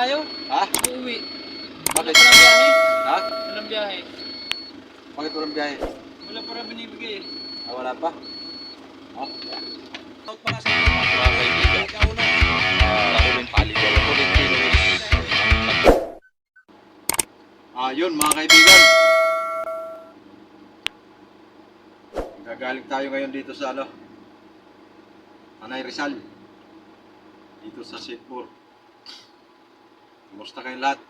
tayo. Ha? Uuwi. Wala Bakit? pa lang biyahe. Ha? Walang biyahe. Bakit walang biyahe? Wala pa rin binibigay eh. Wala pa? Ha? Out pala sa mga kaibigan. Huling paligaw. Huling kilos. Yun mga kaibigan. Gagaling tayo ngayon dito sa Tanay Rizal. Dito sa Sitpur. Kumusta kayong lahat?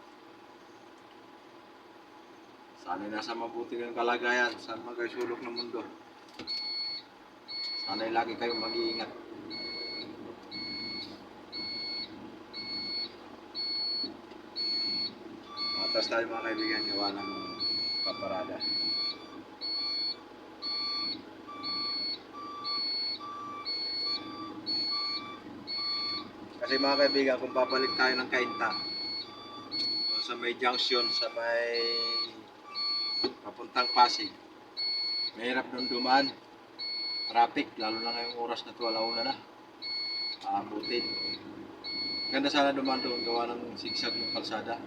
Sana'y nasa mabuti kayong kalagayan sa mga sulok ng mundo. Sana'y lagi kayong mag-iingat. Matas tayo mga kaibigan, gawa ng paparada. Kasi mga kaibigan, kung papalik tayo ng Cainta, sa may junction, sa may papuntang Pasig, mahirap nung dumaan. Traffic, lalo na ngayong oras na ito, alauna na. Aabutin. Ganda sana dumaan doon, gawa ng sigsag yung kalsada.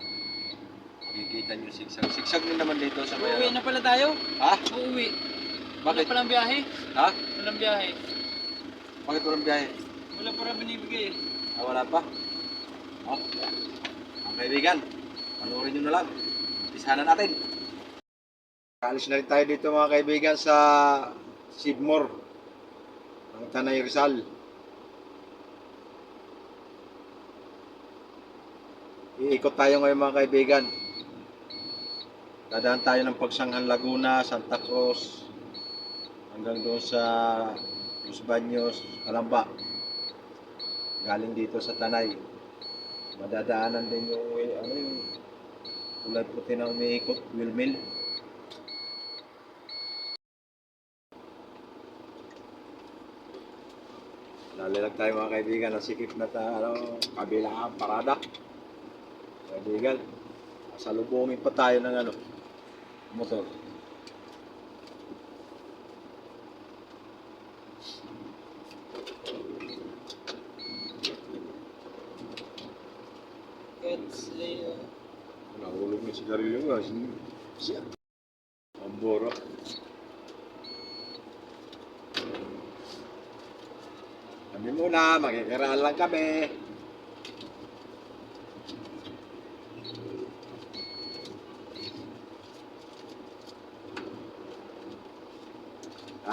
Makikita nyo yung sigsag. Sigsag din naman dito sa may Uuwi na pala tayo. Ha? Uuwi. Wala Bakit? pa lang biyahe. Ha? Walang biyahe. Bakit walang biyahe? Wala pa rin binibigay eh. Wala pa? Ang kaibigan, panoorin nyo na lang. Umpisahan na natin. Kaalis na rin tayo dito mga kaibigan sa Sidmore ng Tanay Rizal. Iikot tayo ngayon mga kaibigan. Dadaan tayo ng Pagsanghan Laguna, Santa Cruz, hanggang doon sa Los Baños, Calamba. Galing dito sa Tanay. Madadaanan din yung kulay puti na umiikot, windmill. Lalilag tayo mga kaibigan, nasikip na kabilang parada. Kaibigan, salubungin pa tayo ng motor. Nahulog na sigarilyo nga. Siya. Amboro. Kami muna, makikiraan lang kami.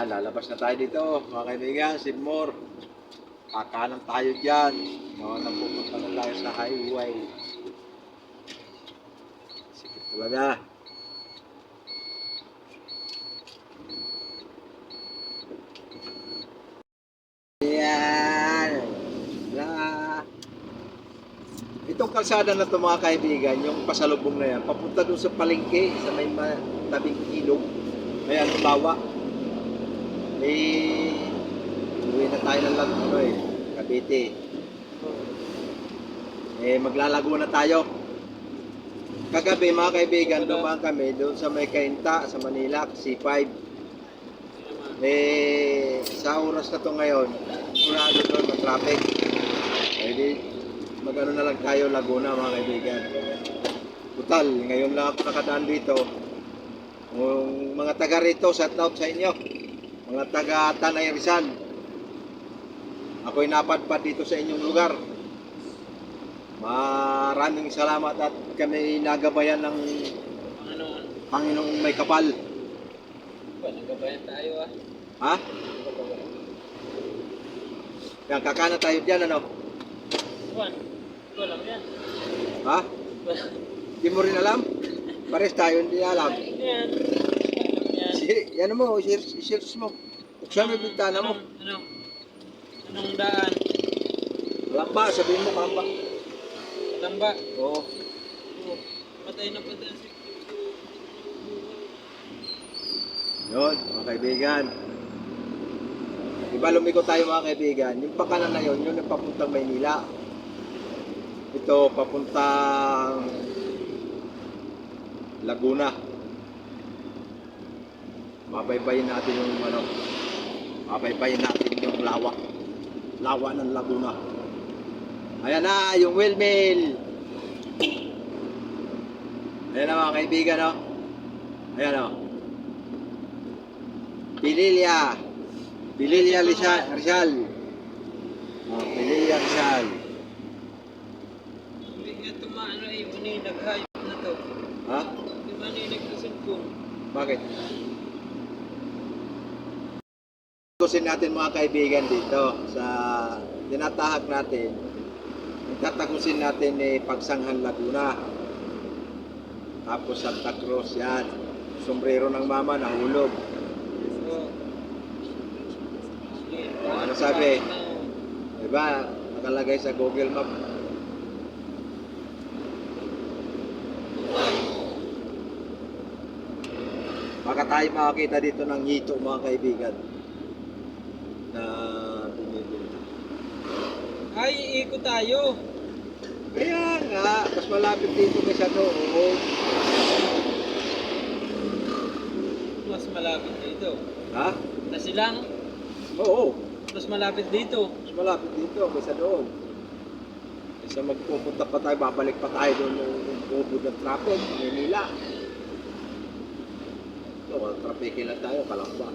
Lalabas na tayo dito, mga kaibigan, Sidmore. Kakanan tayo dyan. Gawa na pupunta na tayo sa highway. Sikip talaga. Yan. Itong kalsada na ito mga kaibigan, yung pasalubong na yan, papunta doon sa palengke, sa may tabing ilog. May bawa. Uwi na tayo ng Cavite. Maglalago na tayo. Kagabi mga kaibigan, dumaan kami doon sa may Cainta, sa Manila, C5. Sa oras na to ngayon, murado doon ng traffic. Magano na lang tayo Laguna mga kaibigan. Total, ngayon lang ako nakadaan dito. Kung mga taga rito, shout out sa inyo. Mga taga Tanay Rizal. Ako'y napadpad dito sa inyong lugar. Maraming salamat at kami nagabayan ng Panginoong may kapal. Nagabayan tayo ah. Ha? Yan, kakana tayo dyan Juan, ikaw lang yan. Ha? Hindi mo rin alam? Pares tayo, hindi alam. Yan. Yan mo, i-search mo. Buksan mo yung bintana mo. Anong daan? Lamba, sabihin mo kamba. Tamba. Oo. Patay na patay si Yun, mga kaibigan. Diba lumiko tayo mga kaibigan? Yung pakanan na yun, yun yung papuntang Maynila. Ito, papuntang Laguna. Mabaybayin natin yung mabaybayin natin yung lawa ng Laguna. Ayan na, yung windmill. Ayan na mga kaibigan, no? Ayan, no? Pililya. Pililya Rizal. Oh, Pililya Rizal. Hindi nga tumaano eh, mani naghayop na to. Ha? Hindi mani nagkasulpong. Bakit? Tusin natin mga kaibigan dito sa tinatahak natin. Tatagusin natin Pagsanghan Laguna. Tapos Santa Cruz yan. Sombrero ng mama nahulog. So, Ano sabi? Diba? Nakalagay sa Google Map. Baka tayo makakita dito ng hito mga kaibigan. Na bumibili. Ay, iikot tayo. Kaya nga, mas malapit dito kaysa doon. Mas malapit dito. Ha? Na silang, Oo. mas malapit dito. Mas malapit dito kaysa doon. Kaysa magpupunta pa tayo, babalik pa tayo doon ng ubod ng trapon, Manila. So, trapike lang tayo, Kalamba.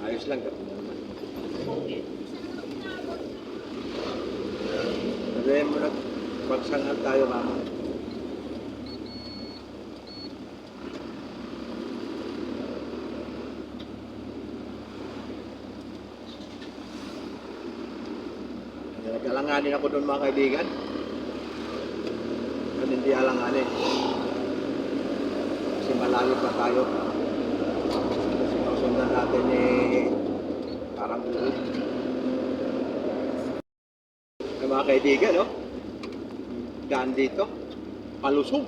Ayos lang, kapag naman. Sabihin mo na, Pagsanghan tayo mama. Nag-alanganin ako doon mga kaibigan. At hindi alanganin. Kasi malayo pa tayo. Sinusundan natin parang ulo. Ay mga kaibigan, no? Daan dito. Palusog.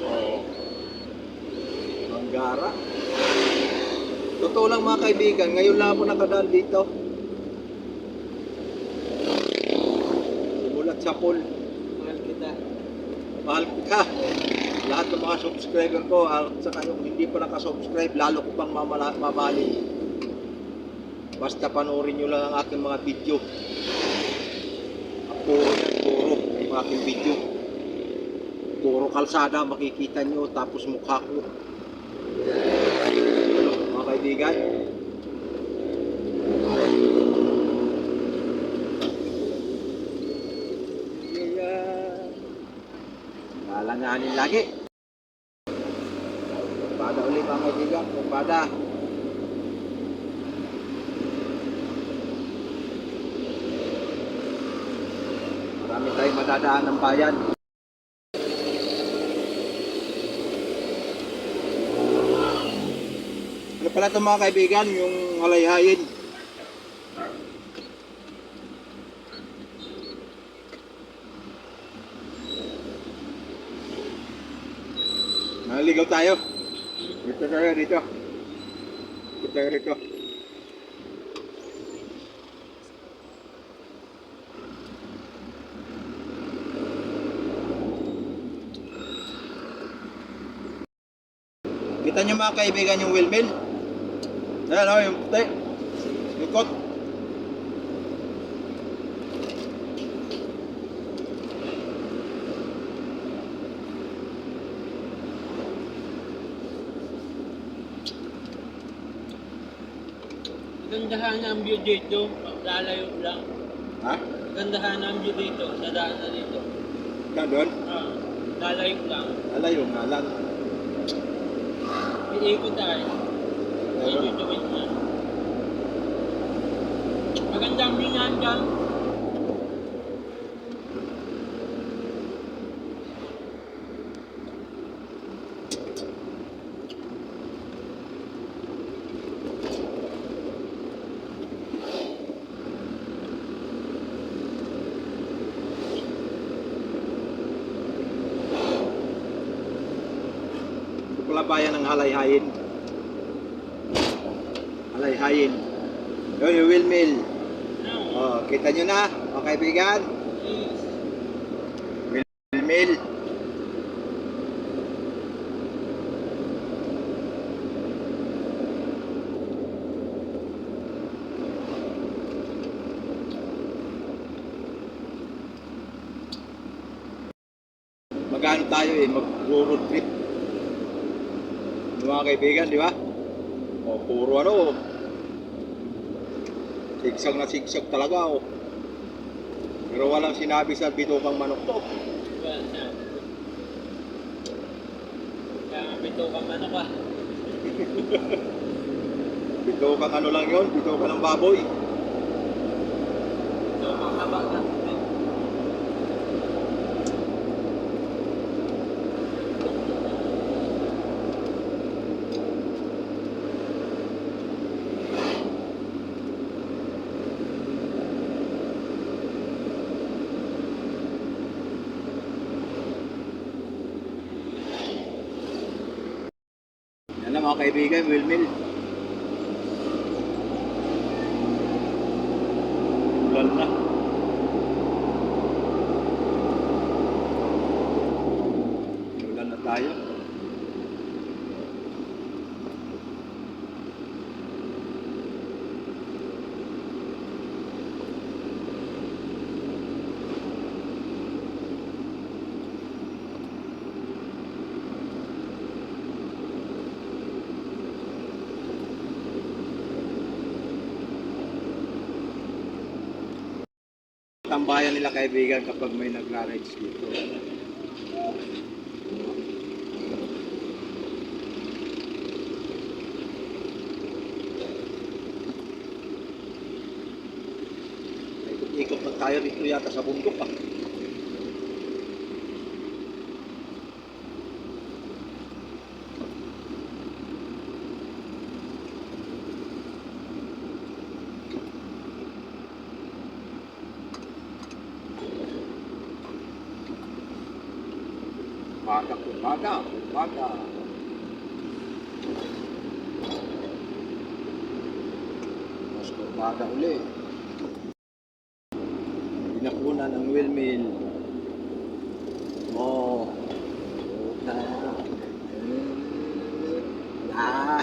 Oh. Manggara. Totoo lang mga kaibigan, ngayon lang ako nakadaan dito. Simulat sa pool. Mahal kita. Mahal ka. Lahat ng mga subscriber ko, at saka yung hindi pa nakasubscribe, lalo ko pang mamahalin. Basta panoorin nyo lang ang aking mga video. Puro yan, puro yung aking video. Puro kalsada makikita nyo, tapos mukha ko. Mga kaibigan. Alanganin lagi. Pada ulit mga kaibigan, pada. Marami tayong madadaan ng bayan. Ano pala ito mga kaibigan, yung halayhayin. Naligaw tayo. Dito tayo dito. Dito tayo dito. Kita nyo mga kaibigan yung windmill? Ayan o, yung puti. Likot. Gandahan ang view dito. Lalayo lang. Ha? Gandahan ang view dito. Sa daan na dito. Yan doon? Lalayo lang. Alayo nga lang. Iikot tayo. Meron. Iikot na. Magandang view niyan dyan. Bayan ng halayhayin. Halayhayin. Yun, yung windmill. Oh, kita nyo na, mga kaibigan. Windmill. mag-ano tayo eh, mag-road trip. Yung mga kaibigan, di ba? O, puro ano, sigsag na sigsag talaga, o. Pero walang sinabi sa bitukang manok to. Well, na. Kaya nga pito ka man ako. Bitukang ano lang yun, bitukang ng baboy. Pito ka haba na. Yan na mga kaibigan, windmill. Ulan na. Ulan na tayo. Tambayan nila kaibigan kapag may nagra-rides dito. Ikot-ikot na tayo dito yata sa bundok ah. Umaga. Mas umaga uli. Pinapunan ng windmill. Oh. Na. Ah.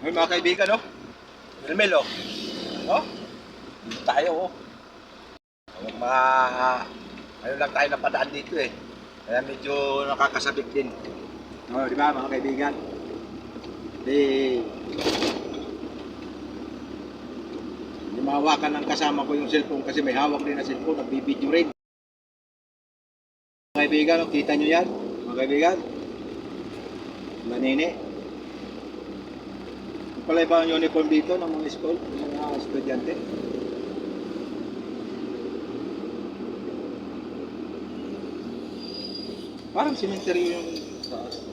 Ay mga kaibigan, no? Windmill, oh. Oh? Dito tayo, oh. Ano lang tayo napadaan dito, eh. Kaya medyo nakakasabik din. Oh, di ba, mga kaibigan? Hindi mahawakan ng kasama ko yung cellphone kasi may hawak din na cellphone, nagbibideo rin. Mga kaibigan, oh, kita nyo yan? Mga kaibigan? Manini. Pala ba ang uniform dito ng mga school, ng mga estudyante? Parang cemetery yung taas.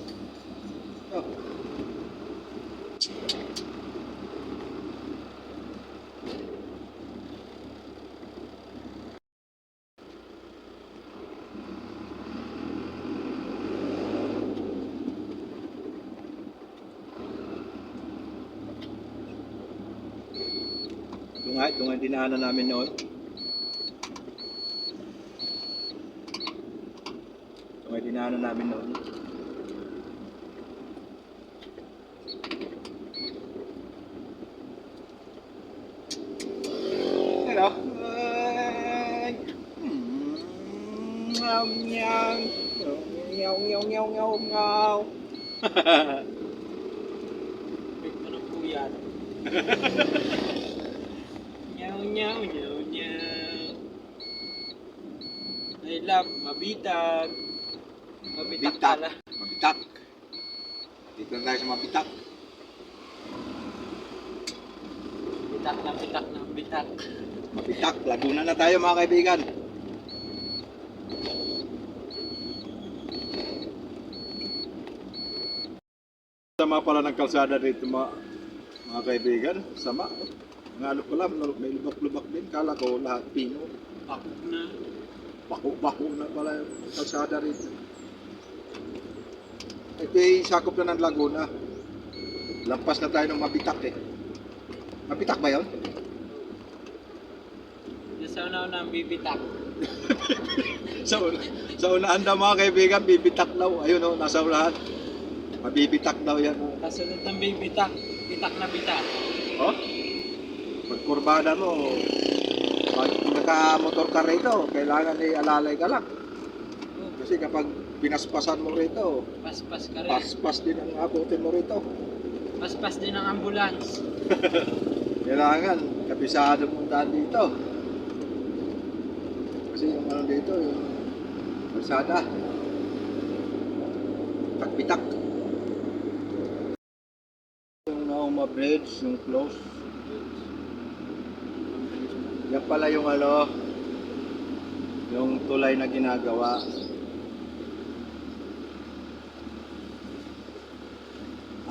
Oh. Ito nga dinaanan namin noon. Ito nga dinaanan namin noon. Hello. Meow meow. Meow meow meow meow meow. Pito ng puyat. Nyaw, nyaw, nyaw. I love mabitag. Mabitak pala. Mabitak. Dito na tayo sa mabitak. Bitak na bitak na bitak. Mabitak. Laguna na tayo mga kaibigan. Sama pala ng kalsada dito mga kaibigan. Sama. Nga ano pala, may lubak-lubak din. Kala ko lahat pino. Pakok na. Bako na pala yung kalsada rito. Ito ay sakop na ng Laguna. Lampas na tayo ng Mabitak eh. Mabitak ba yun? Nasa una ang bibitak. Sa unahan daw mga kaibigan, bibitak daw. Ayun o, nasa unahan. Mabibitak daw yan. Kasunod ng bibitak. Bitak na bitak. Oh? Pag kurbada mo, pag naka-motor ka rito, kailangan alalay ka lang. Kasi kapag pinaspasan mo rito, Paspas ka rin. paspas din ang abutin mo rito. Paspas din ang ambulance. Kailangan, kabisado mo daan dito. Kasi yung ano dito, yung kalsada. Bitak-bitak. Yung Nauma Bridge, yung close. Yan pala yung ano, yung tulay na ginagawa.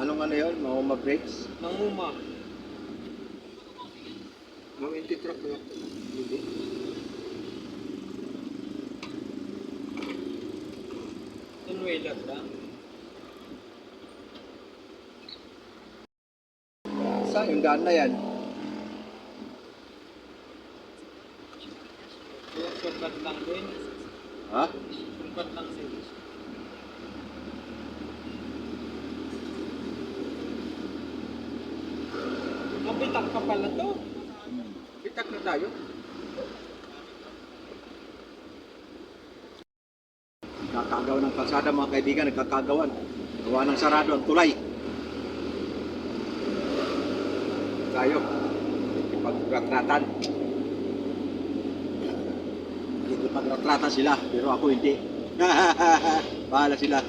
Anong ano yun? Nauma Bridge? Manguma. Yung anti-truck yun. Hindi. Tunwelag lang. Saan yung daan na yan? Sukat lang din. Ha? Sukat lang din. Mabitak pa pala to. Bitak na tayo. Nakakagawa ng kalsada mga kaibigan, nagkakagawan. Gawa ng sarado ang tulay. Tayo. Ipag-ratratan. Ipag-ratratan sila, pero ako hindi. Bahala sila.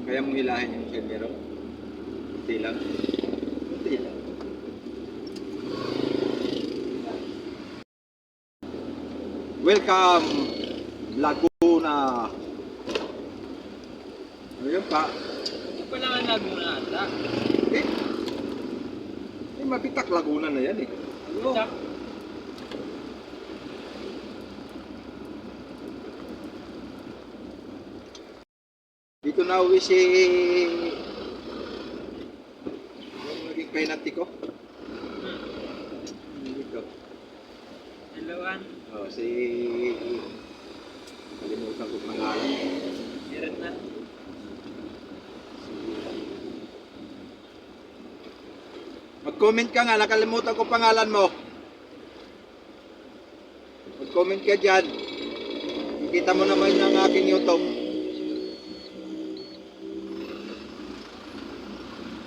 Kaya mong hilahin yung sendero? Kunti lang. Kunti lang. Welcome, Laguna. Ano yun pa? Ito pala nga Laguna ata. Mabitak Laguna na yan eh. Bitak. Dito na uwi si... yung naging painanti ko. Dito. Dalawan. Oh, si... Kalimutan ko pangalan. Meron na. Mag-comment ka nga, nakalimutan ko pangalan mo. Mag-comment ka dyan. Kikita mo naman yung aking YouTube.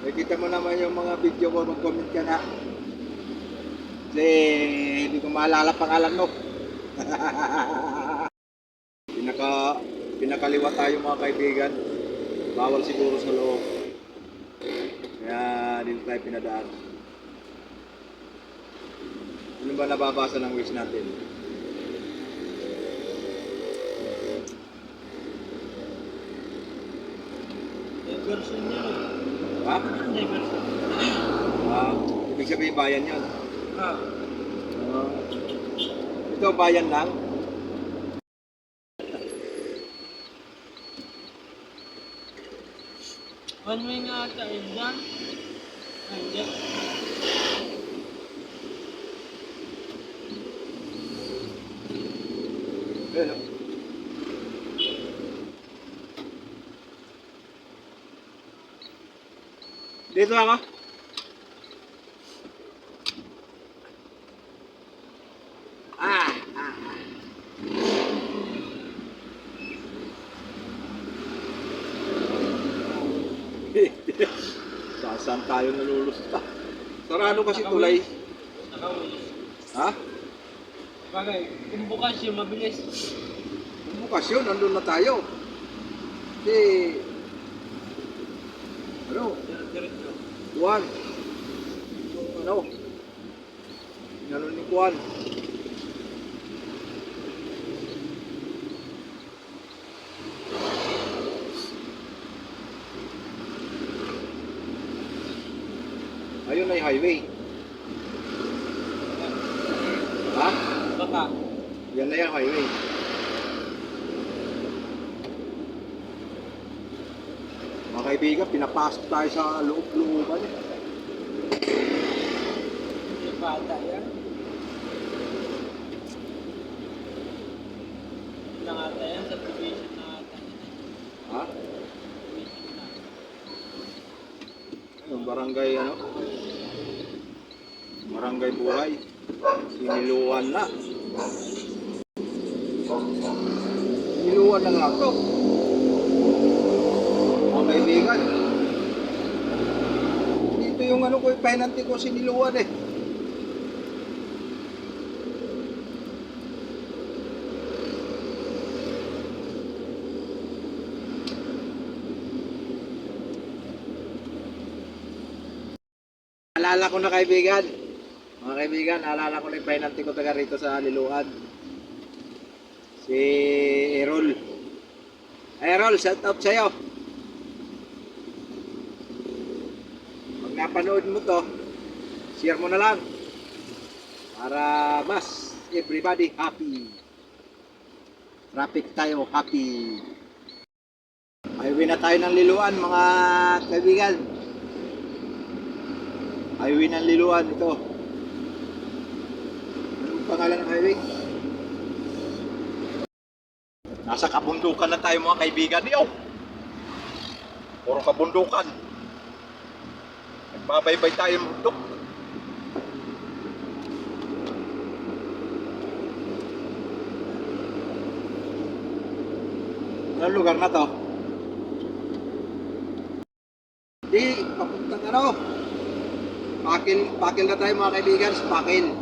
Kikita mo naman yung mga video ko, mag-comment ka na. Kasi hindi ko maalala pangalan mo. Pinakaliwa tayo mga kaibigan. Bawal siguro sa loob. Kaya dito tayo pinadaan. Ano ba nababasa ng wish natin? Diversion yun. Ha? Diversion. Ibig sabihin bayan yan. Ah. Ito bayan lang. One way nga ata yun dyan. Ay, dyan. Ano? Dito ako. Saan tayo nalulusta? Sarado kasi tulay. Nakawis. Ha? Bagay, kung bukas yung mabilis. Kung bukas yun, nandun na tayo. Kasi, ano, Diretso. Juan. Ano? Ano ni Juan? Ayun na yung highway. Ha? Baka. Yan na yung highway. kaibigan, pinapasok tayo sa loob-looban eh. Yung bata yan. Lang ata yan sa division na ata. Ha? Division na. Yung barangay ano? Barangay Buhay. Siniluan na. Siniluan na nga ito. Mga kaibigan. Dito yung ano ko, yung penalty ko siniluan eh. Alala ko na kaibigan. Mga kaibigan, alala ko na yung penalty ko taga rito sa Liluan. Si Errol. Errol, shout out sa'yo. Pag napanood mo to, share mo na lang. Para mas everybody happy. Traffic tayo happy. Highway na tayo ng Liluan mga kaibigan. Highway ng Liluan ito. Anong pangalan ng highway? Nasa kabundukan na tayo mga kaibigan. Yo! Puro kabundukan. Nagbabaybay tayo ng bundok. Anong lugar na to? Di, papuntang ano? Pakil na tayo mga kaibigan, sa Pakil.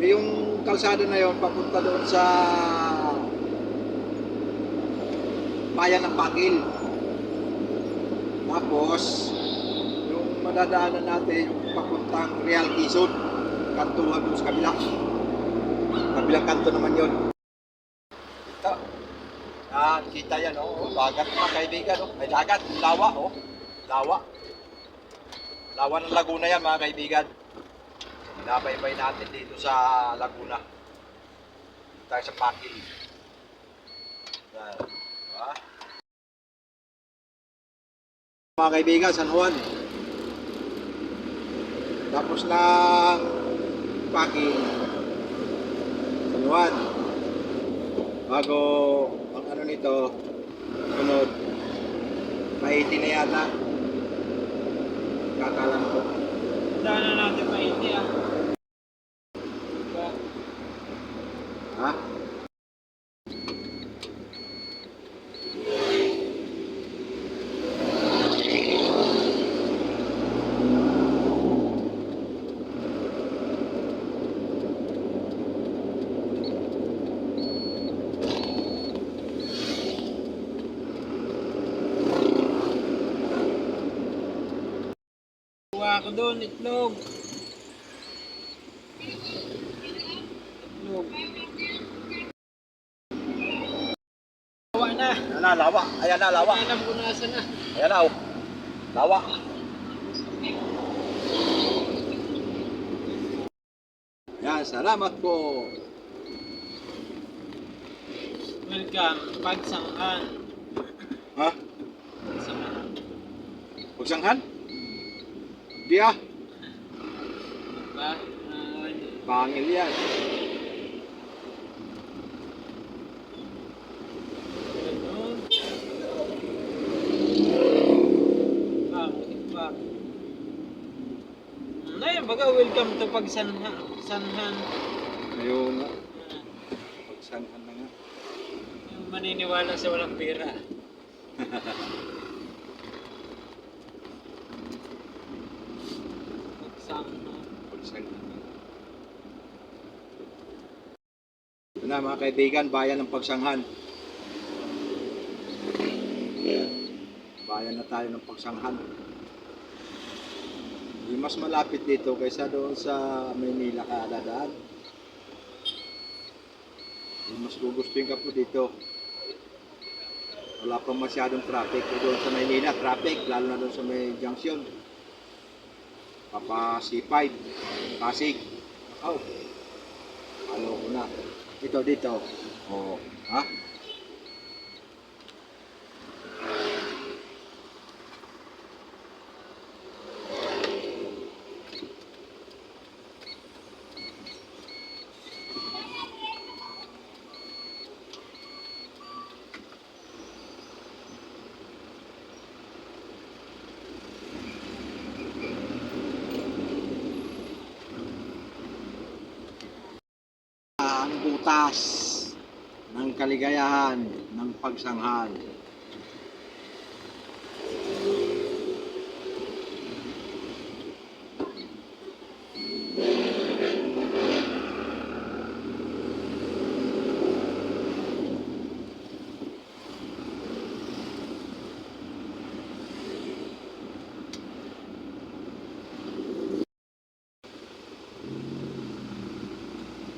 Yung kalsada na yon papunta doon sa bayan ng Pakil. Tapos, yung madadaanan natin, yung papuntang Real Quezon, kantuhan doon sa kabila. Kabilang kanto naman yon. Ito. Kita yan, oh. Dagat mga kaibigan, oh. May dagat, lawa, oh. Lawa. Lawa ng Laguna yan mga kaibigan. Binabaybay natin dito sa Laguna. Tayo sa Pakil. Yan. Diba? Mga kaibigan, San Juan. Tapos ng Pakil. San Juan. Bago ang ano nito, sunod, Paiti na yata. Kakalam ko. Daanan natin Paiti ah. Diba? Ha? Kuha ako doon, itlog. Itlog. Lawa na. Ayan na, lawa. Ayan na, lawa. Alam ko nasa na. Ayan na, oh. Lawa. Ayan, salamat po. Welcome, Pagsanghan. Ha? Pagsanghan. Pagsanghan? Di ah. Diba? Pangil yan. Ganun. Back. Ayun, baga welcome to Pagsanhan. Ayun nga. Pagsanghan na nga. Yung maniniwala sa walang pera. Pagsanghan. Pagsanghan na. Ito na mga kaibigan, bayan ng Pagsanghan. Bayan na tayo ng Pagsanghan. Hindi mas malapit dito kaysa doon sa Maynila ka dadaan. Mas gugustuhin ka po dito. Wala pang masyadong traffic. Doon sa Maynila, traffic, lalo na doon sa may junction. Papa C5, Pasig. Oh. Ano ko na. Dito. Oh. Ha? butas ng kaligayahan ng pagsanghal.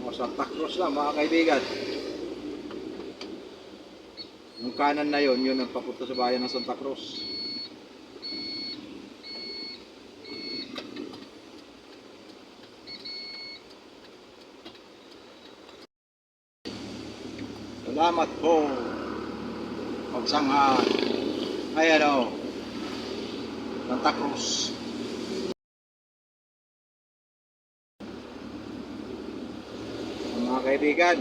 O, Santa Cruz lang mga kaibigan. Yung kanan na yun ang papunta sa bayan ng Santa Cruz. Salamat po. Pagsanghal. Ay ano, Santa Cruz. Mga kaibigan,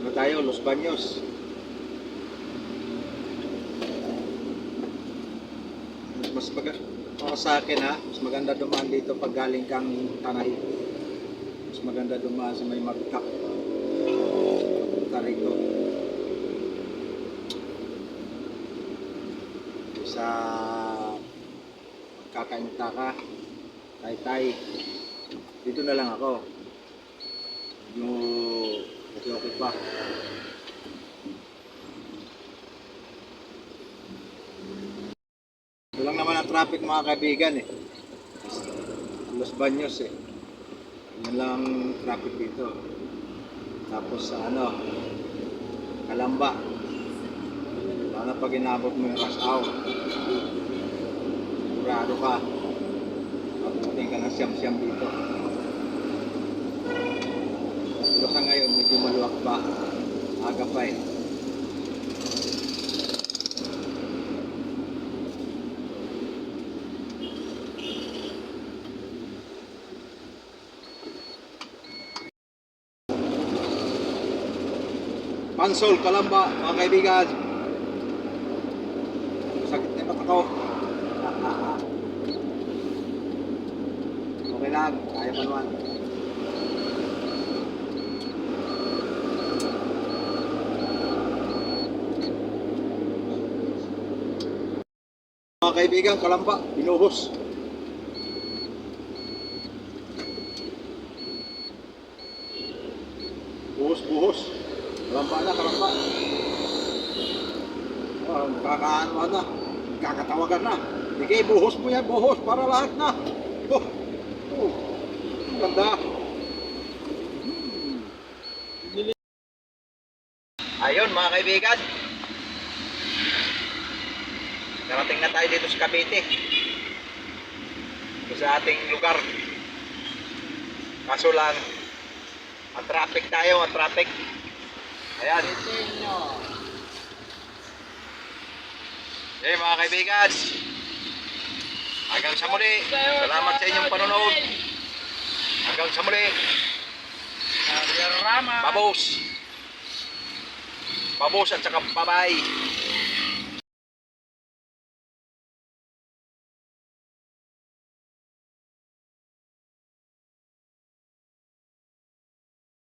ano tayo, Los Baños. Mas para sa akin ha, mas maganda dumaan dito pag galing kang Tanay. Mas maganda dumaan sa may Magkak. Punta rito. Sa magkakainta ka, tay-tay. Dito na lang ako. Okay pa. Ito lang naman ang traffic mga kaibigan eh. Los Baños eh. Yan lang ang traffic dito. Tapos sa Calamba. Sana pag inabot mo yung rush hour, sigurado ka. Mabuting ka ng siyam-siyam dito. Pero sa ngayon, medyo maluwak pa. Aga pa eh. Pansol, Calamba, mga kaibigan. Sakit na yung mata ko. Okay lang, kaya pa naman. Mga kaibigan, Calamba, binuhos. Buhos. Calamba na, Calamba. Oh, kakaano na, kakatawagan na. Sige, buhos mo yan, buhos, para lahat na. Ang ganda. Ayun mga kaibigan. Narating na tayo dito sa Cavite. Ito sa ating lugar. Kaso lang, traffic tayo. Ayan. Okay mga kaibigan. Hanggang sa muli. Salamat sa inyong panonood. Hanggang sa muli. Babos at saka bye-bye.